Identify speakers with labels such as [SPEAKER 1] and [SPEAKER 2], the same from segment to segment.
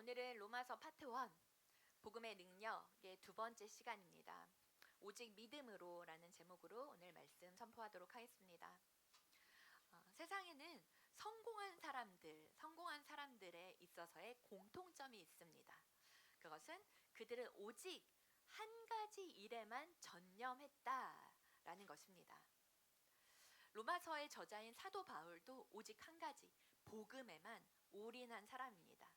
[SPEAKER 1] 오늘은 로마서 파트 1 복음의 능력의 두 번째 시간입니다. 오직 믿음으로라는 제목으로 오늘 말씀 선포하도록 하겠습니다. 세상에는 성공한 사람들에 있어서의 공통점이 있습니다. 그것은 그들은 오직 한 가지 일에만 전념했다라는 것입니다. 로마서의 저자인 사도 바울도 오직 한 가지 복음에만 올인한 사람입니다.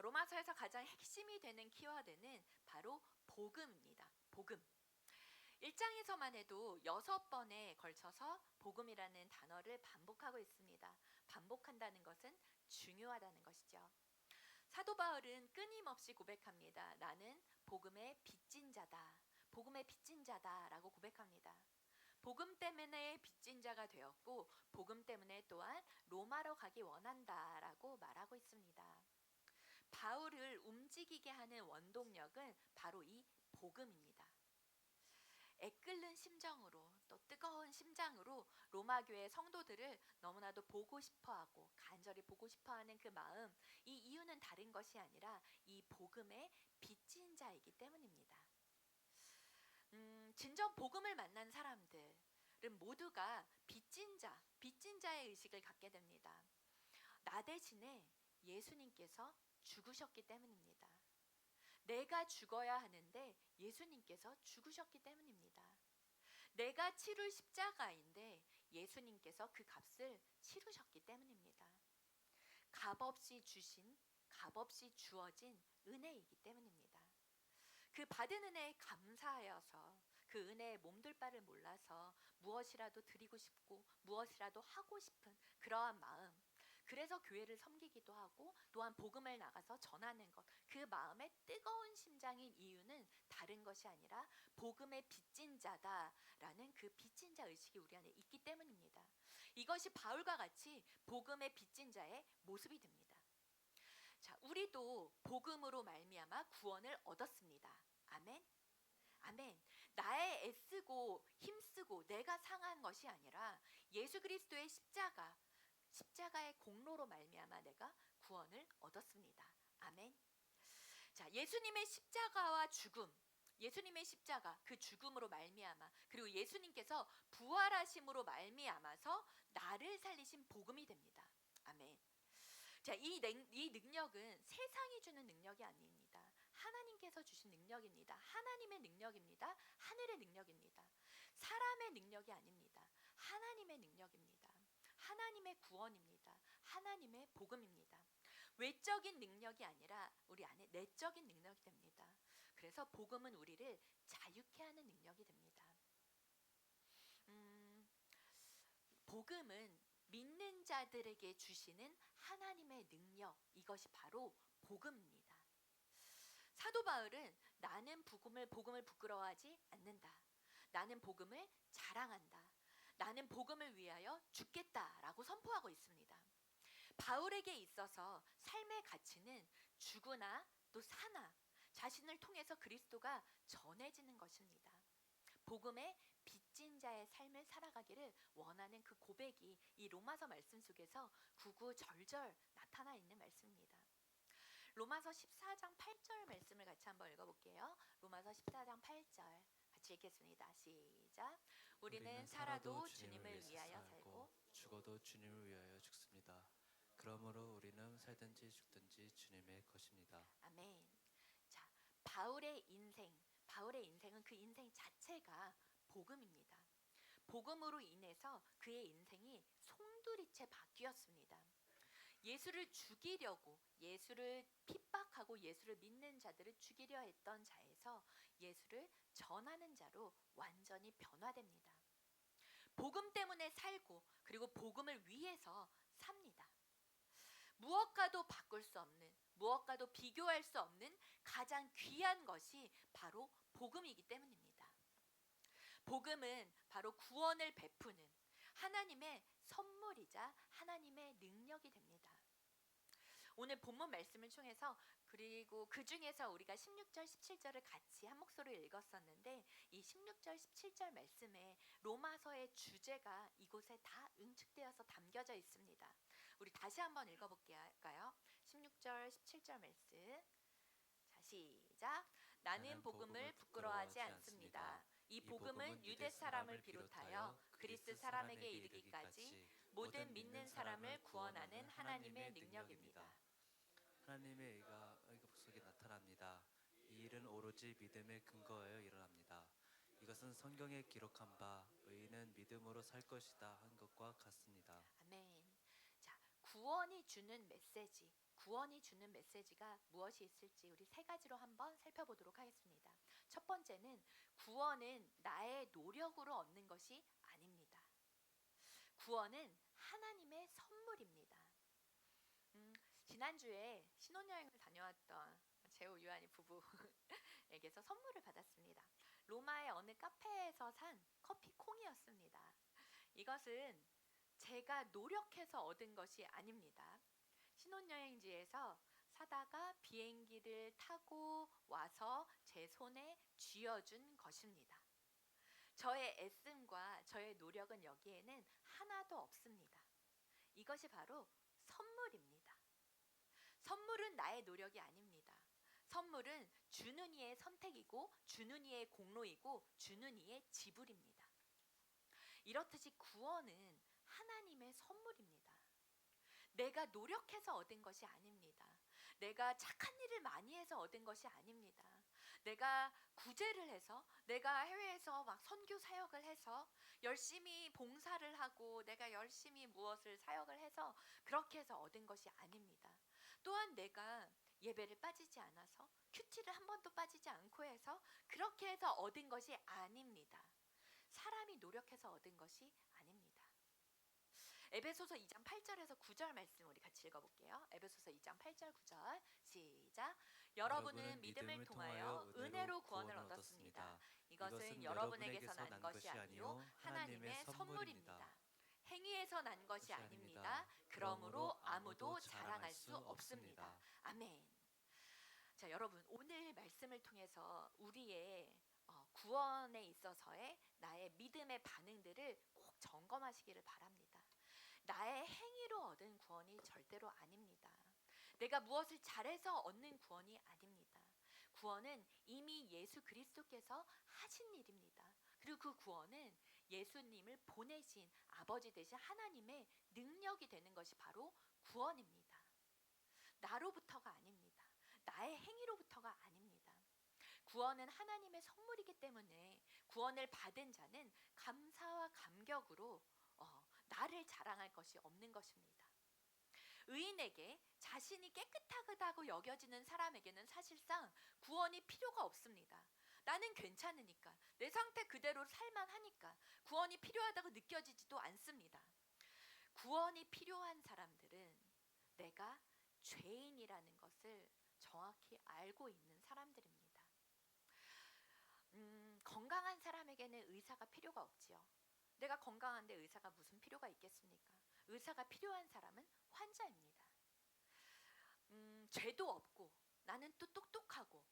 [SPEAKER 1] 로마서에서 가장 핵심이 되는 키워드는 바로 복음입니다. 복음. 1장에서만 해도 6번에 걸쳐서 복음이라는 단어를 반복하고 있습니다. 반복한다는 것은 중요하다는 것이죠. 사도 바울은 끊임없이 고백합니다. 나는 복음의 빚진 자다. 복음의 빚진 자다라고 고백합니다. 복음 때문에 빚진 자가 되었고 복음 때문에 또한 로마로 가기 원한다라고 말하고 있습니다. 바울을 움직이게 하는 원동력은 바로 이 복음입니다. 애끓는 심정으로 또 뜨거운 심장으로 로마 교회 성도들을 너무나도 보고 싶어하고 간절히 보고 싶어하는 그 마음, 이 이유는 다른 것이 아니라 이 복음의 빚진 자이기 때문입니다. 진정 복음을 만난 사람들은 모두가 빚진 자의 의식을 갖게 됩니다. 나 대신에 예수님께서 죽으셨기 때문입니다. 내가 죽어야 하는데 예수님께서 죽으셨기 때문입니다. 내가 치룰 십자가인데 예수님께서 그 값을 치르셨기 때문입니다. 값없이 주어진 은혜이기 때문입니다. 그 받은 은혜에 감사하여서 그 은혜에 몸둘 바를 몰라서 무엇이라도 드리고 싶고 무엇이라도 하고 싶은 그러한 마음, 그래서 교회를 섬기기도 하고 또한 복음을 나가서 전하는 것, 그 마음의 뜨거운 심장인 이유는 다른 것이 아니라 복음의 빚진 자다라는 그 빚진 자 의식이 우리 안에 있기 때문입니다. 이것이 바울과 같이 복음의 빚진 자의 모습이 됩니다. 자, 우리도 복음으로 말미암아 구원을 얻었습니다. 아멘. 아멘. 나의 애쓰고 힘쓰고 내가 상한 것이 아니라 예수 그리스도의 십자가의 공로로 말미암아 내가 구원을 얻었습니다. 아멘. 자, 예수님의 십자가와 죽음, 예수님의 십자가 그 죽음으로 말미암아 그리고 예수님께서 부활하심으로 말미암아서 나를 살리신 복음이 됩니다. 아멘. 자, 이 능력은 세상이 주는 능력이 아닙니다. 하나님께서 주신 능력입니다. 하나님의 능력입니다. 하늘의 능력입니다. 사람의 능력이 아닙니다. 하나님의 능력입니다. 하나님의 구원입니다. 하나님의 복음입니다. 외적인 능력이 아니라 우리 안에 내적인 능력이 됩니다. 그래서 복음은 우리를 자유케 하는 능력이 됩니다. 복음은 믿는 자들에게 주시는 하나님의 능력, 이것이 바로 복음입니다. 사도 바울은 나는 복음을 부끄러워하지 않는다. 나는 복음을 자랑한다. 나는 복음을 위하여 죽겠다라고 선포하고 있습니다. 바울에게 있어서 삶의 가치는 죽으나 또 사나 자신을 통해서 그리스도가 전해지는 것입니다. 복음의 빚진 자의 삶을 살아가기를 원하는 그 고백이 이 로마서 말씀 속에서 구구절절 나타나 있는 말씀입니다. 로마서 14장 8절 말씀을 같이 한번 읽어볼게요. 로마서 14장 8절 같이 읽겠습니다. 시작. 우리는 살아도 주님을 위하여 살고
[SPEAKER 2] 죽어도 주님을 위하여 죽습니다. 그러므로 우리는 살든지 죽든지 주님의 것입니다.
[SPEAKER 1] 아멘. 자, 바울의 인생은 그 인생 자체가 복음입니다. 복음으로 인해서 그의 인생이 송두리째 바뀌었습니다. 예수를 죽이려고, 예수를 핍박하고 예수를 믿는 자들을 죽이려 했던 자에서 예수를 전하는 자로 완전히 변화됩니다. 복음 때문에 살고 그리고 복음을 위해서 삽니다. 무엇과도 바꿀 수 없는, 무엇과도 비교할 수 없는 가장 귀한 것이 바로 복음이기 때문입니다. 복음은 바로 구원을 베푸는 하나님의 선물이자 하나님의 능력이 됩니다. 오늘 본문 말씀을 통해서 그리고 그 중에서 우리가 16절 17절을 같이 한 목소리로 읽었었는데 이 16절 17절 말씀에 로마서의 주제가 이곳에 다 응축되어서 담겨져 있습니다. 우리 다시 한번 읽어볼까요? 16절 16절 17절 말씀. 자, 시작. 나는 복음을 부끄러워하지 않습니다. 이 복음은 유대 사람을 비롯하여 그리스 사람에게 이르기까지 모든 믿는 사람을 구원하는 하나님의 능력입니다.
[SPEAKER 2] 하나님의 의가 속에 나타납니다. 이 일은 오로지 믿음에 근거하여 일어납니다. 이것은 성경에 기록한 바 의인은 믿음으로 살 것이다 한 것과 같습니다.
[SPEAKER 1] 아멘. 자, 구원이 주는 메시지. 구원이 주는 메시지가 무엇이 있을지 우리 세 가지로 한번 살펴보도록 하겠습니다. 첫 번째는 구원은 나의 노력으로 얻는 것이 아닙니다. 구원은 하나님의 선물입니다. 지난주에 신혼여행을 다녀왔던 재호 유한이 부부에게서 선물을 받았습니다. 로마의 어느 카페에서 산 커피 콩이었습니다. 이것은 제가 노력해서 얻은 것이 아닙니다. 신혼여행지에서 사다가 비행기를 타고 와서 제 손에 쥐어준 것입니다. 저의 애씀과 저의 노력은 여기에는 하나도 없습니다. 이것이 바로 선물입니다. 선물은 나의 노력이 아닙니다. 선물은 주는 이의 선택이고 주는 이의 공로이고 주는 이의 지불입니다. 이렇듯이 구원은 하나님의 선물입니다. 내가 노력해서 얻은 것이 아닙니다. 내가 착한 일을 많이 해서 얻은 것이 아닙니다. 내가 구제를 해서, 내가 해외에서 막 선교 사역을 해서 열심히 봉사를 하고 내가 열심히 무엇을 사역을 해서 그렇게 해서 얻은 것이 아닙니다. 또한 내가 예배를 빠지지 않아서 큐티를 한 번도 빠지지 않고 해서 그렇게 해서 얻은 것이 아닙니다. 사람이 노력해서 얻은 것이 아닙니다. 에베소서 2장 8절에서 9절 말씀 우리 같이 읽어볼게요. 에베소서 2장 8절 9절 시작. 여러분은 믿음을 통하여 은혜로 구원을 얻었습니다. 이것은 여러분에게서 난 것이 아니요 하나님의 선물입니다. 행위에서 난 것이 아닙니다. 그러므로 아무도 자랑할 수 없습니다. 아멘. 자, 여러분 오늘 말씀을 통해서 우리의 구원에 있어서의 나의 믿음의 반응들을 꼭 점검하시기를 바랍니다. 나의 행위로 얻은 구원이 절대로 아닙니다. 내가 무엇을 잘해서 얻는 구원이 아닙니다. 구원은 이미 예수 그리스도께서 하신 일입니다. 그리고 그 구원은 예수님을 보내신 아버지 되신 하나님의 능력이 되는 것이 바로 구원입니다. 나로부터가 아닙니다. 나의 행위로부터가 아닙니다. 구원은 하나님의 선물이기 때문에 구원을 받은 자는 감사와 감격으로 나를 자랑할 것이 없는 것입니다. 의인에게 자신이 깨끗하다고 여겨지는 사람에게는 사실상 구원이 필요가 없습니다. 나는 괜찮으니까, 내 상태 그대로 살만하니까 구원이 필요하다고 느껴지지도 않습니다. 구원이 필요한 사람들은 내가 죄인이라는 것을 정확히 알고 있는 사람들입니다. 건강한 사람에게는 의사가 필요가 없지요. 내가 건강한데 의사가 무슨 필요가 있겠습니까? 의사가 필요한 사람은 환자입니다. 죄도 없고 나는 또 똑똑하고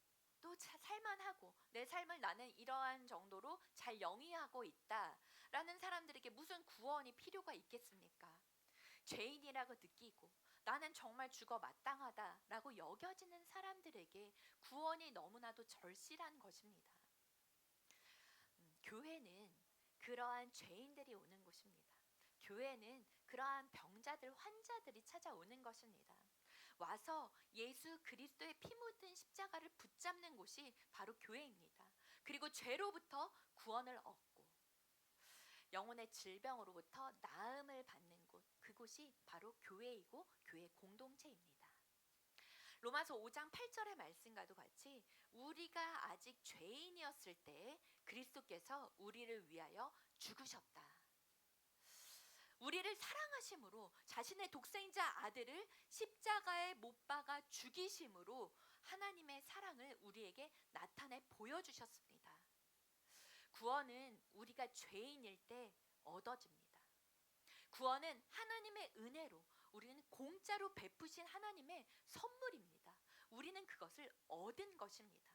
[SPEAKER 1] 또 살만하고 내 삶을 나는 이러한 정도로 잘 영위하고 있다라는 사람들에게 무슨 구원이 필요가 있겠습니까? 죄인이라고 느끼고 나는 정말 죽어 마땅하다라고 여겨지는 사람들에게 구원이 너무나도 절실한 것입니다. 교회는 그러한 죄인들이 오는 곳입니다. 교회는 그러한 병자들, 환자들이 찾아오는 것입니다. 와서 예수 그리스도의 피 묻은 십자가를 붙잡는 곳이 바로 교회입니다. 그리고 죄로부터 구원을 얻고 영혼의 질병으로부터 나음을 받는 곳, 그곳이 바로 교회이고 교회 공동체입니다. 로마서 5장 8절의 말씀과도 같이 우리가 아직 죄인이었을 때 그리스도께서 우리를 위하여 죽으셨다. 우리를 사랑하심으로 자신의 독생자 아들을 십자가에 못 박아 죽이심으로 하나님의 사랑을 우리에게 나타내 보여주셨습니다. 구원은 우리가 죄인일 때 얻어집니다. 구원은 하나님의 은혜로 우리는 공짜로 베푸신 하나님의 선물입니다. 우리는 그것을 얻은 것입니다.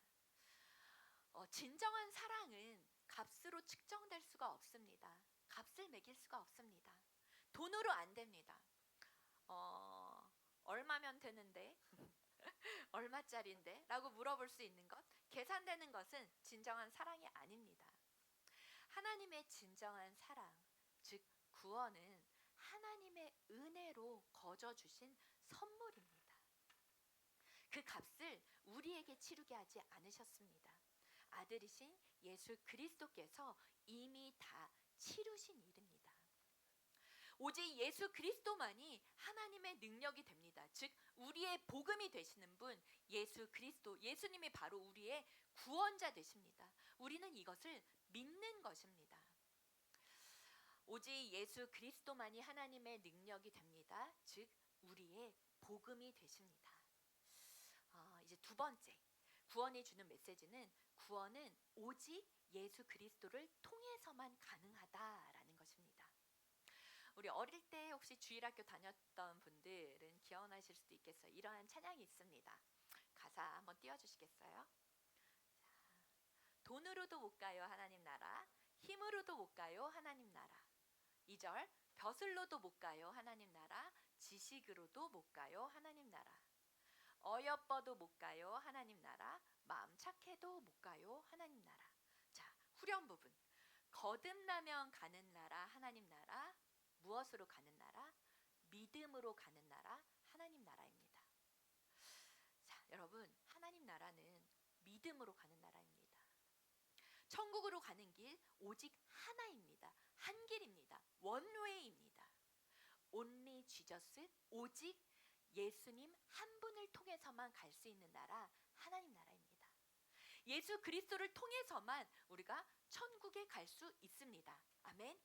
[SPEAKER 1] 진정한 사랑은 값으로 측정될 수가 없습니다. 값을 매길 수가 없습니다. 돈으로 안 됩니다. 얼마면 되는데 얼마짜린데? 라고 물어볼 수 있는 것, 계산되는 것은 진정한 사랑이 아닙니다. 하나님의 진정한 사랑, 즉 구원은 하나님의 은혜로 거저 주신 선물입니다. 그 값을 우리에게 치르게 하지 않으셨습니다. 아들이신 예수 그리스도께서 이미 다 치르신 일입니다. 오직 예수 그리스도만이 하나님의 능력이 됩니다. 즉 우리의 복음이 되시는 분 예수 그리스도, 예수님이 바로 우리의 구원자 되십니다. 우리는 이것을 믿는 것입니다. 오직 예수 그리스도만이 하나님의 능력이 됩니다. 즉 우리의 복음이 되십니다. 이제 두 번째, 구원이 주는 메시지는 구원은 오직 예수 그리스도를 통해서만 가능하다라는 것입니다. 우리 어릴 때 혹시 주일학교 다녔던 분들은 기억나실 수도 있겠어요. 이러한 찬양이 있습니다. 가사 한번 띄워주시겠어요? 돈으로도 못 가요 하나님 나라, 힘으로도 못 가요 하나님 나라. 2절, 벼슬로도 못 가요 하나님 나라, 지식으로도 못 가요 하나님 나라. 어여뻐도 못 가요 하나님 나라, 마음 착해도 못 가요 하나님 나라. 자, 후렴 부분. 거듭나면 가는 나라 하나님 나라, 무엇으로 가는 나라? 믿음으로 가는 나라 하나님 나라입니다. 자, 여러분, 하나님 나라는 믿음으로 가는 나라입니다. 천국으로 가는 길 오직 하나입니다. 한 길입니다. 원웨이입니다. Only Jesus, 오직 예수님 한 분을 통해서만 갈 수 있는 나라 하나님 나라입니다. 예수 그리스도를 통해서만 우리가 천국에 갈 수 있습니다. 아멘.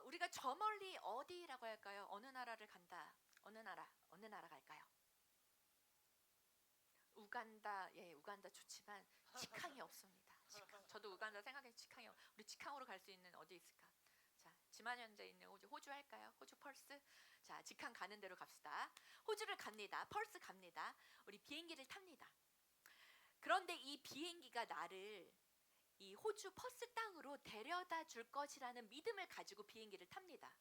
[SPEAKER 1] 우리가 저 멀리 어디라고 할까요? 어느 나라를 간다. 어느 나라 갈까요? 우간다. 예, 우간다 좋지만 직항이 없습니다. 직항. 저도 우간다 생각해서 직항이 우리 직항으로 갈 수 있는 어디 있을까? 자, 지만현재 있는 호주 할까요? 호주 펄스. 자, 직항 가는 대로 갑시다. 호주를 갑니다. 펄스 갑니다. 우리 비행기를 탑니다. 그런데 이 비행기가 나를 이 호주 퍼스 땅으로 데려다 줄 것이라는 믿음을 가지고 비행기를 탑니다.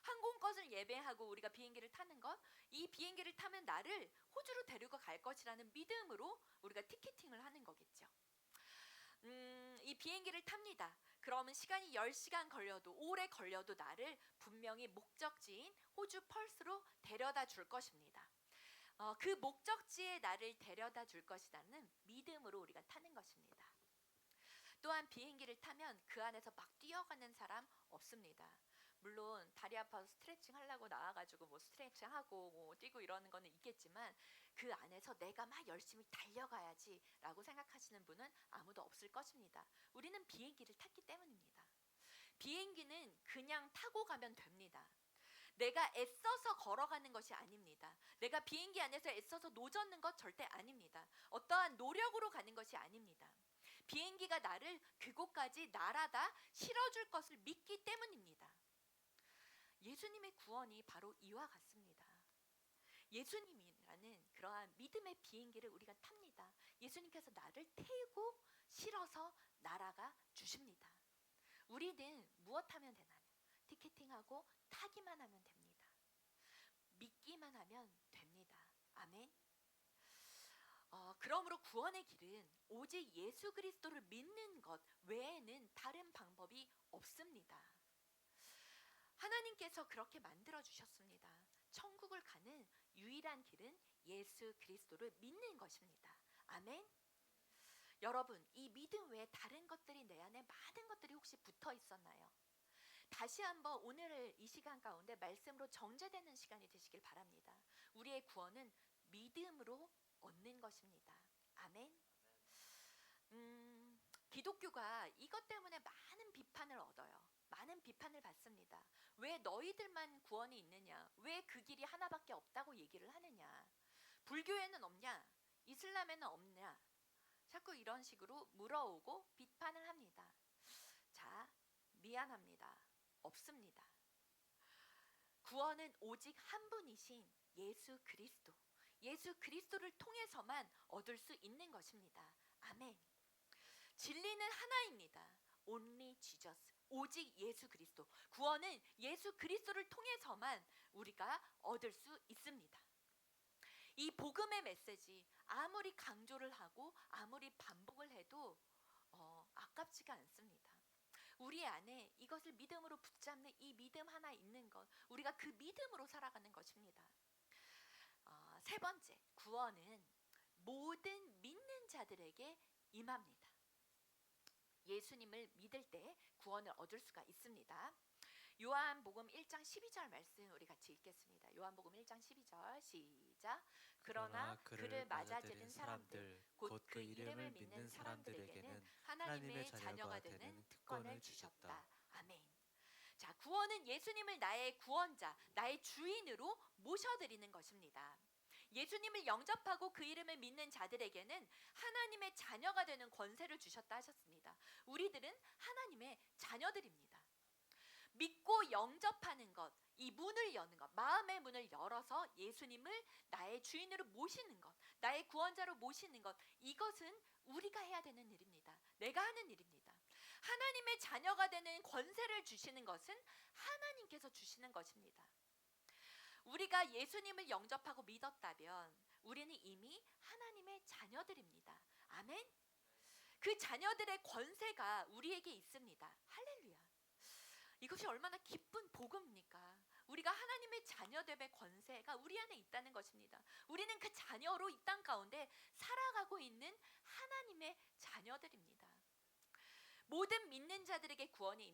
[SPEAKER 1] 항공권을 예배하고 우리가 비행기를 타는 것, 이 비행기를 타면 나를 호주로 데리고 갈 것이라는 믿음으로 우리가 티켓팅을 하는 거겠죠. 이 비행기를 탑니다. 그러면 시간이 10시간 걸려도, 오래 걸려도 나를 분명히 목적지인 호주 펄스로 데려다 줄 것입니다. 그 목적지에 나를 데려다 줄 것이라는 믿음으로 우리가 타는 것입니다. 또한 비행기를 타면 그 안에서 막 뛰어가는 사람 없습니다. 물론 다리 아파서 스트레칭 하려고 나와가지고 뭐 스트레칭 하고 뭐 뛰고 이러는 거는 있겠지만 그 안에서 내가 막 열심히 달려가야지라고 생각하시는 분은 아무도 없을 것입니다. 우리는 비행기를 탔기 때문입니다. 비행기는 그냥 타고 가면 됩니다. 내가 애써서 걸어가는 것이 아닙니다. 내가 비행기 안에서 애써서 노젓는 것 절대 아닙니다. 어떠한 노력으로 가는 것이 아닙니다. 비행기가 나를 그곳까지 날아다 실어줄 것을 믿기 때문입니다. 예수님의 구원이 바로 이와 같습니다. 예수님이라는 그러한 믿음의 비행기를 우리가 탑니다. 예수님께서 나를 태우고 실어서 날아가 주십니다. 우리는 무엇 하면 되나요? 티켓팅하고 타기만 하면 됩니다. 믿기만 하면 됩니다. 아멘. 그러므로 구원의 길은 오직 예수 그리스도를 믿는 것 외에는 다른 방법이 없습니다. 하나님께서 그렇게 만들어 주셨습니다. 천국을 가는 유일한 길은 예수 그리스도를 믿는 것입니다. 아멘. 여러분, 이 믿음 외에 다른 것들이 내 안에 많은 것들이 혹시 붙어 있었나요? 다시 한번 오늘 이 시간 가운데 말씀으로 정제되는 시간이 되시길 바랍니다. 우리의 구원은 믿음으로 얻는 것입니다. 아멘. 기독교가 이것 때문에 많은 비판을 얻어요. 많은 비판을 받습니다. 왜 너희들만 구원이 있느냐? 왜 그 길이 하나밖에 없다고 얘기를 하느냐? 불교에는 없냐? 이슬람에는 없냐? 자꾸 이런 식으로 물어오고 비판을 합니다. 자, 미안합니다. 없습니다. 구원은 오직 한 분이신 예수 그리스도, 예수 그리스도를 통해서만 얻을 수 있는 것입니다. 아멘. 진리는 하나입니다. Only Jesus, 오직 예수 그리스도. 구원은 예수 그리스도를 통해서만 우리가 얻을 수 있습니다. 이 복음의 메시지 아무리 강조를 하고 아무리 반복을 해도 아깝지가 않습니다. 우리 안에 이것을 믿음으로 붙잡는 이 믿음 하나 있는 것, 우리가 그 믿음으로 살아가는 것입니다. 세 번째, 구원은 모든 믿는 자들에게 임합니다. 예수님을 믿을 때 구원을 얻을 수가 있습니다. 요한복음 1장 12절 말씀 우리 같이 읽겠습니다. 요한복음 1장 12절 시작. 그러나 그를 맞아들인 사람들 곧 그 이름을 믿는 사람들에게는 하나님의 자녀가 되는 특권을 주셨다. 아멘. 자, 구원은 예수님을 나의 구원자, 나의 주인으로 모셔드리는 것입니다. 예수님을 영접하고 그 이름을 믿는 자들에게는 하나님의 자녀가 되는 권세를 주셨다 하셨습니다. 우리들은 하나님의 자녀들입니다. 믿고 영접하는 것, 이 문을 여는 것, 마음의 문을 열어서 예수님을 나의 주인으로 모시는 것, 나의 구원자로 모시는 것, 이것은 우리가 해야 되는 일입니다. 내가 하는 일입니다. 하나님의 자녀가 되는 권세를 주시는 것은 하나님께서 주시는 것입니다. 우리가 예수님을 영접하고 믿었다면 우리는 이미 하나님의 자녀들입니다. 아멘. 그 자녀들의 권세가 우리에게 있습니다. 할렐루야. 이것이 얼마나 기쁜 복음입니까? 우리가 하나님의 자녀됨의 권세가 우리 안에 있다는 것입니다. 우리는 그 자녀로 이 땅 가운데 살아가고 있는 하나님의 자녀들입니다. 모든 믿는 자들에게 구원이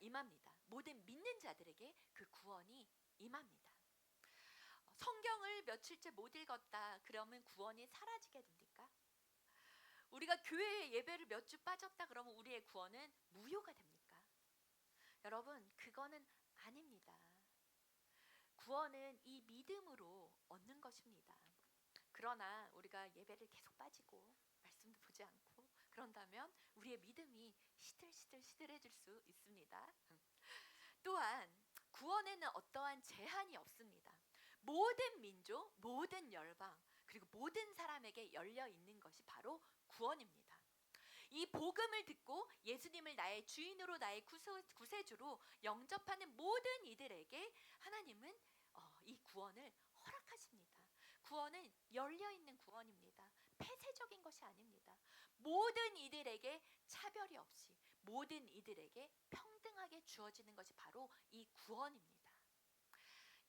[SPEAKER 1] 임합니다. 모든 믿는 자들에게 그 구원이 임합니다. 성경을 며칠째 못 읽었다 그러면 구원이 사라지게 됩니까? 우리가 교회에 예배를 몇 주 빠졌다 그러면 우리의 구원은 무효가 됩니까? 여러분, 그거는 아닙니다. 구원은 이 믿음으로 얻는 것입니다. 그러나 우리가 예배를 계속 빠지고 말씀도 보지 않고 그런다면 우리의 믿음이 시들시들해질 수 있습니다. 또한 구원에는 어떠한 제한이 없습니다. 모든 민족, 모든 열방, 그리고 모든 사람에게 열려 있는 것이 바로 구원입니다. 이 복음을 듣고 예수님을 나의 주인으로 나의 구세주로 영접하는 모든 이들에게 하나님은 이 구원을 허락하십니다. 구원은 열려있는 구원입니다. 폐쇄적인 것이 아닙니다. 모든 이들에게 차별이 없이 모든 이들에게 평등하게 주어지는 것이 바로 이 구원입니다.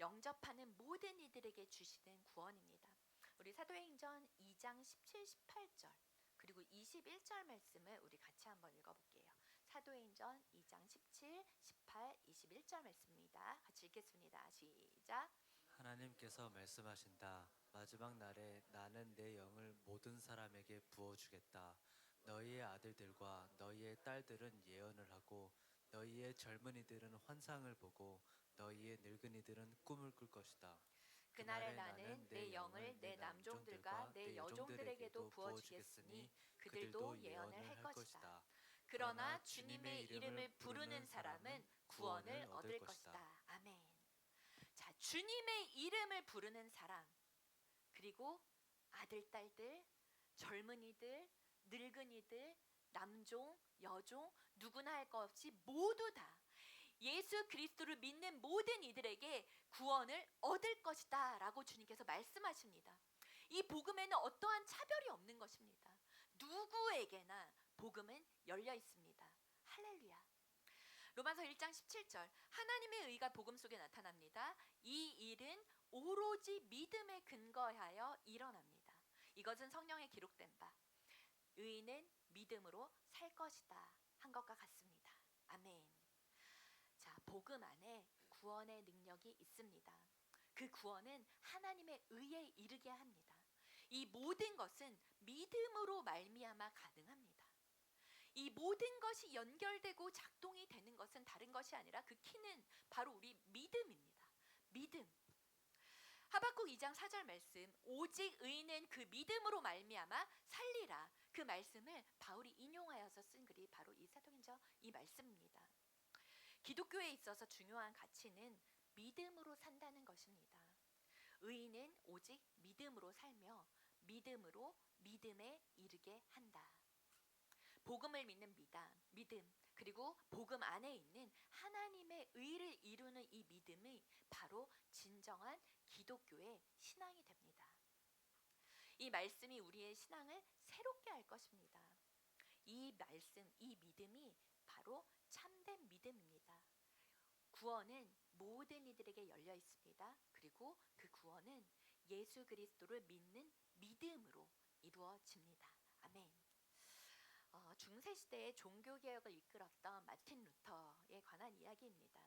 [SPEAKER 1] 영접하는 모든 이들에게 주시는 구원입니다. 우리 사도행전 2장 17, 18절 그리고 21절 말씀을 우리 같이 한번 읽어볼게요. 사도행전 2장 17, 18, 21절 말씀입니다. 같이 읽겠습니다. 시작.
[SPEAKER 2] 하나님께서 말씀하신다. 마지막 날에 나는 내 영을 모든 사람에게 부어주겠다. 너희의 아들들과 너희의 딸들은 예언을 하고 너희의 젊은이들은 환상을 보고 너희의 늙은이들은 꿈을 꿀 것이다.
[SPEAKER 1] 그날에 나는 내 영을 내 남종들과 내 여종들에게도 부어주겠으니 그들도 예언을 할 것이다. 그러나 주님의 이름을 부르는 사람은 구원을 얻을 것이다. 아멘. 자, 주님의 이름을 부르는 사람, 그리고 아들, 딸들, 젊은이들, 늙은이들, 남종, 여종, 누구나 할 것 없이 모두 다 예수 그리스도를 믿는 모든 이들에게 구원을 얻을 것이다 라고 주님께서 말씀하십니다. 이 복음에는 어떠한 차별이 없는 것입니다. 누구에게나 복음은 열려 있습니다. 할렐루야. 로마서 1장 17절 하나님의 의가 복음 속에 나타납니다. 이 일은 오로지 믿음에 근거하여 일어납니다. 이것은 성경에 기록된 바 의인은 믿음으로 살 것이다 한 것과 같습니다. 아멘. 자, 복음 안에 구원의 능력이 있습니다. 그 구원은 하나님의 의에 이르게 합니다. 이 모든 것은 믿음으로 말미암아 가능합니다. 이 모든 것이 연결되고 작동이 되는 것은 다른 것이 아니라 그 키는 바로 우리 믿음입니다. 믿음. 하박국 2장 4절 말씀 오직 의인은 그 믿음으로 말미암아 살리라. 그 말씀을 바울이 인용하여서 쓴 글이 바로 이 사도행전 이 말씀입니다. 기독교에 있어서 중요한 가치는 믿음으로 산다는 것입니다. 의인은 오직 믿음으로 살며 믿음으로 믿음에 이르게 한다. 복음을 믿는 믿음 그리고 복음 안에 있는 하나님의 의를 이루는 이 믿음이 바로 진정한 기독교의 신앙이 됩니다. 이 말씀이 우리의 신앙을 새롭게 할 것입니다. 이 말씀, 이 믿음이 바로 참된 믿음입니다. 구원은 모든 이들에게 열려 있습니다. 그리고 그 구원은 예수 그리스도를 믿는 믿음으로 이루어집니다. 아멘. 중세 시대의 종교 개혁을 이끌었던 마틴 루터에 관한 이야기입니다.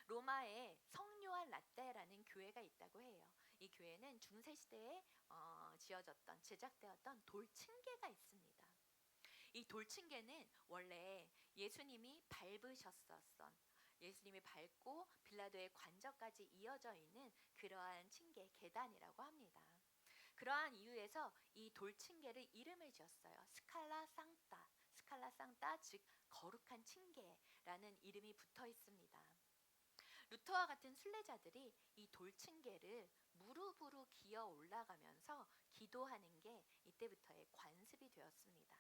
[SPEAKER 1] 로마에 성요한 라떼라는 교회가 있다고 해요. 이 교회는 중세 시대에 지어졌던 제작되었던 돌층계가 있습니다. 이 돌층계는 원래 예수님이 밟으셨었던, 예수님이 밟고 빌라도의 관저까지 이어져 있는 그러한 층계, 계단이라고 합니다. 그러한 이유에서 이 돌층계를 이름을 지었어요. 스칼라 상따, 스칼라 상따, 즉 거룩한 층계라는 이름이 붙어 있습니다. 루터와 같은 순례자들이 이 돌층계를 무릎으로 기어 올라가면서 기도하는 게 이때부터의 관습이 되었습니다.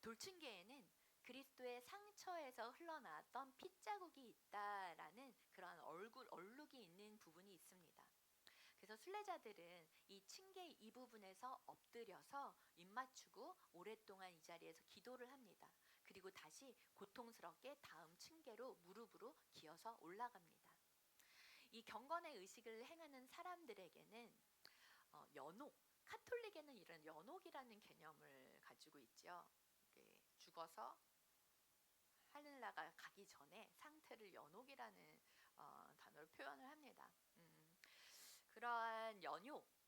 [SPEAKER 1] 돌층계에는 그리스도의 상처에서 흘러나왔던 핏자국이 있다라는 그런 얼룩이 있는 부분이 있습니다. 그래서 순례자들은 이 층계 이 부분에서 엎드려서 입맞추고 오랫동안 이 자리에서 기도를 합니다. 그리고 다시 고통스럽게 다음 층계로 무릎으로 기어서 올라갑니다. 이 경건의 의식을 행하는 사람들에게는 연옥, 카톨릭에는 이런 연옥이라는 개념을 가지고 있죠. 죽어서 하늘나라 가기 전에 상태를 연옥이라는 단어로 표현을 합니다. 그러한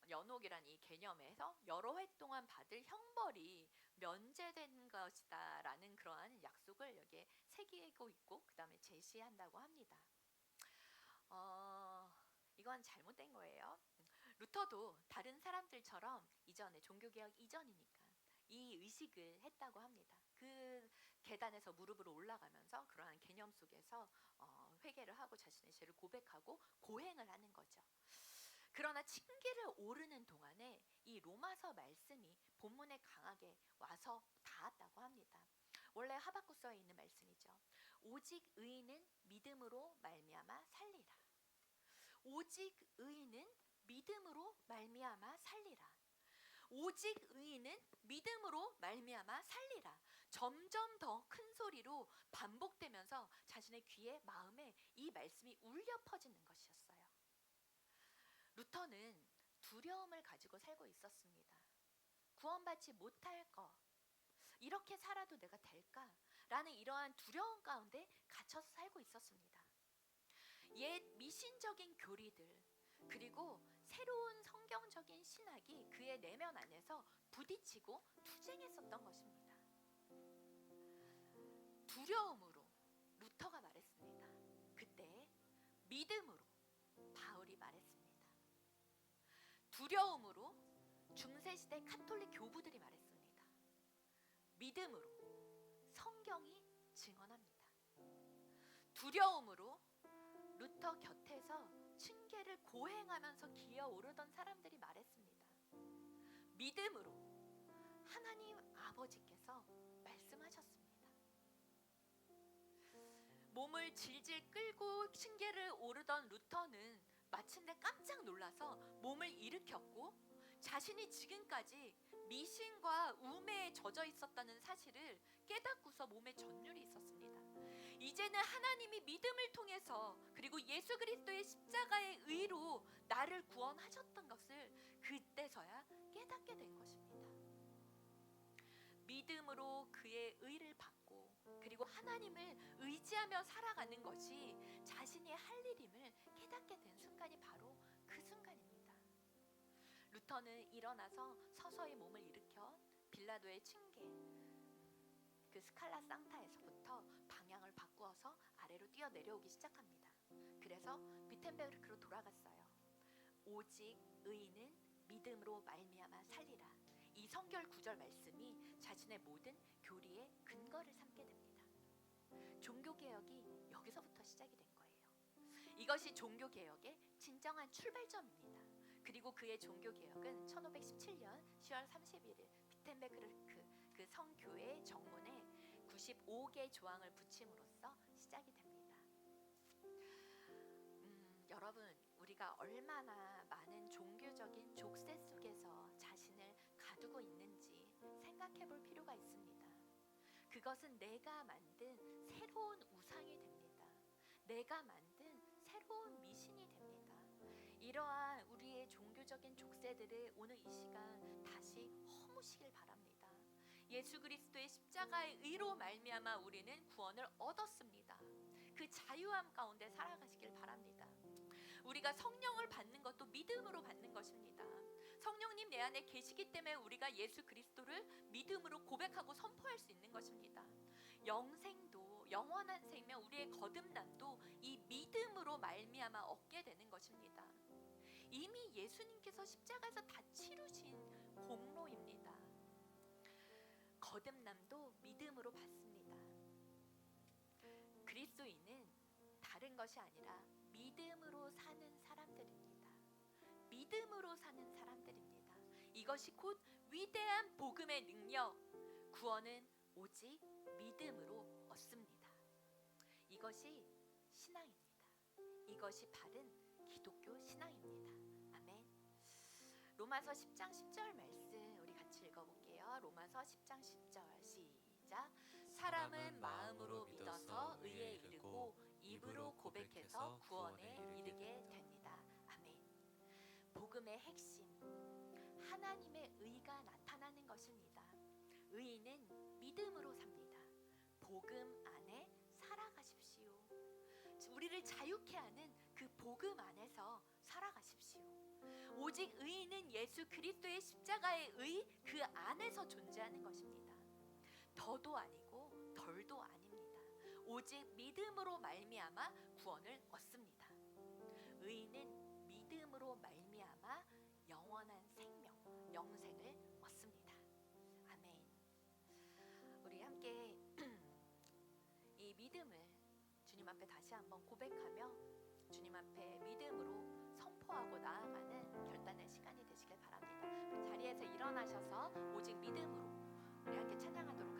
[SPEAKER 1] 연옥이라는 이 개념에서 여러 해 동안 받을 형벌이 면제된 것이다라는 그러한 약속을 여기에 새기고 있고 그 다음에 제시한다고 합니다. 이건 잘못된 거예요. 루터도 다른 사람들처럼 이전에 종교개혁 이전이니까 이 의식을 했다고 합니다. 그 계단에서 무릎으로 올라가면서 그러한 개념 속에서 회개를 하고 자신의 죄를 고백하고 고행을 하는 거죠. 그러나 층계를 오르는 동안에 이 로마서 말씀이 본문에 강하게 와서 닿았다고 합니다. 원래 하박국서에 있는 말씀이죠. 오직 의인은 믿음으로 말미암아 살리라. 오직 의인은 믿음으로 말미암아 살리라. 오직 의인은 믿음으로 말미암아 살리라. 점점 더 큰 소리로 반복되면서 자신의 귀에 마음에 이 말씀이 울려 퍼지는 것이었어요. 루터는 두려움을 가지고 살고 있었습니다. 구원받지 못할 것, 이렇게 살아도 내가 될까? 라는 이러한 두려움 가운데 갇혀서 살고 있었습니다. 옛 미신적인 교리들, 그리고 새로운 성경적인 신학이 그의 내면 안에서 부딪히고 투쟁했었던 것입니다. 두려움으로 루터가 말했습니다. 그때 믿음으로 바울이 말했습니다. 두려움으로 중세시대 카톨릭 교부들이 말했습니다. 믿음으로 성경이 증언합니다. 두려움으로 루터 곁에서 층계를 고행하면서 기어오르던 사람들이 말했습니다. 믿음으로 하나님 아버지께서 말씀하셨습니다. 몸을 질질 끌고 층계를 오르던 루터는 마침내 깜짝 놀라서 몸을 일으켰고 자신이 지금까지 미신과 우매에 젖어 있었다는 사실을 깨닫고서 몸에 전율이 있었습니다. 이제는 하나님이 믿음을 통해서 그리고 예수 그리스도의 십자가의 의로 나를 구원하셨던 것을 그때서야 깨닫게 된 것입니다. 믿음으로 그의 의를 받고 그리고 하나님을 의지하며 살아가는 것이 자신이 할 일임을 깨닫게 된 순간이 바로 그 순간입니다. 루터는 일어나서 서서히 몸을 일으켜 빌라도의 층계, 그 스칼라 상타에서부터 방향을 바꾸어서 아래로 뛰어 내려오기 시작합니다. 그래서 비텐베르크로 돌아갔어요. 오직 의인은 믿음으로 말미암아 살리라. 이 성결 구절 말씀이 자신의 모든 교리의 근거를 삼게 됩니다. 종교개혁이 여기서부터 시작이 된 거예요. 이것이 종교개혁의 진정한 출발점입니다. 그리고 그의 종교개혁은 1517년 10월 31일 비텐베르크 그 성교회 정문에 95개 조항을 붙임으로써 시작이 됩니다. 여러분, 우리가 얼마나 많은 종교적인 족쇄 생각해 볼 필요가 있습니다. 그것은 내가 만든 새로운 우상이 됩니다. 내가 만든 새로운 미신이 됩니다. 이러한 우리의 종교적인 족쇄들을 오늘 이 시간 다시 허무시길 바랍니다. 예수 그리스도의 십자가의 의로 말미암아 우리는 구원을 얻었습니다. 그 자유함 가운데 살아가시길 바랍니다. 우리가 성령을 받는 것도 믿음으로 받는 것입니다. 성령님 내 안에 계시기 때문에 우리가 예수 그리스도를 믿음으로 고백하고 선포할 수 있는 것입니다. 영생도, 영원한 생명, 우리의 거듭남도 이 믿음으로 말미암아 얻게 되는 것입니다. 이미 예수님께서 십자가에서 다 치루신 공로입니다. 거듭남도 믿음으로 받습니다. 그리스도인은 다른 것이 아니라 믿음으로 사는 사람들입니다. 믿음으로 사는 사람들입니다. 이것이 곧 위대한 복음의 능력, 구원은 오직 믿음으로 얻습니다. 이것이 신앙입니다. 이것이 바른 기독교 신앙입니다. 아멘. 로마서 10장 10절 말씀 우리 같이 읽어볼게요. 로마서 10장 10절 시작. 사람은 마음으로 믿어서 의에 이르고 입으로 고백해서 구원에 이르게 됩니다. 아멘. 복음의 핵심, 하나님의 의가 나타나는 것입니다. 의인은 믿음으로 삽니다. 복음 안에 살아가십시오. 우리를 자유케 하는 그 복음 안에서 살아가십시오. 오직 의인은 예수 그리스도의 십자가의 의 그 안에서 존재하는 것입니다. 더도 아니고 덜도 아닙니다. 오직 믿음으로 말미암아 구원을 얻습니다. 의인은 믿음으로 말미암아 영원한 생명, 영생을 얻습니다. 아멘. 우리 함께 이 믿음을 주님 앞에 다시 한번 고백하며 주님 앞에 믿음으로 선포하고 나아가는 결단의 시간이 되시길 바랍니다. 우리 자리에서 일어나셔서 오직 믿음으로 우리 함께 찬양하도록